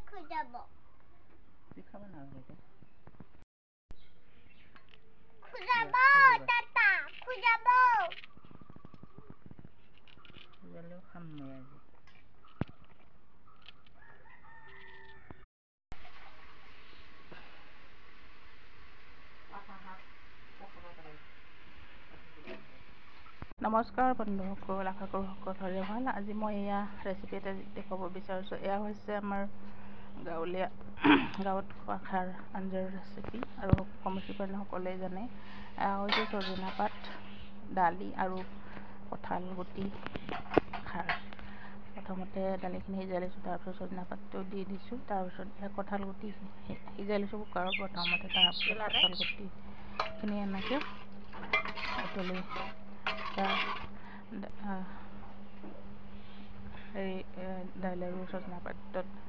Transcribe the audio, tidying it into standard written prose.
খুজাবো খাবা না খুজাবো টাটা খুজাবো খুজালেও খাম মই আজি নমস্কাৰ বন্ধুসকল, আশা কৰোঁ সকলোৰে ভাল। আজি মই এয়া ৰেচিপি এটা দেখুৱাব বিচাৰিছোঁ। এয়া হৈছে আমাৰ গাঁৱলীয়া গাঁৱত খোৱা খাৰ আঞ্জাৰ ৰেচিপি আৰু কম বেছি পৰিমাণে সকলোৱে জানে। এয়া হৈছে সজনা পাত, দালি আৰু কঁঠাল গুটি খাৰ। প্ৰথমতে দালিখিনি সিজাই লৈছোঁ, তাৰপিছত সজনা পাতটো দি দিছোঁ, তাৰপিছত এয়া কঁঠাল গুটি সিজাই লৈছোঁ কুকাৰত প্ৰথমতে, তাৰপিছত কঁঠাল গুটিখিনি এনেকৈ উতলি দাইল আৰু সজনা পাতত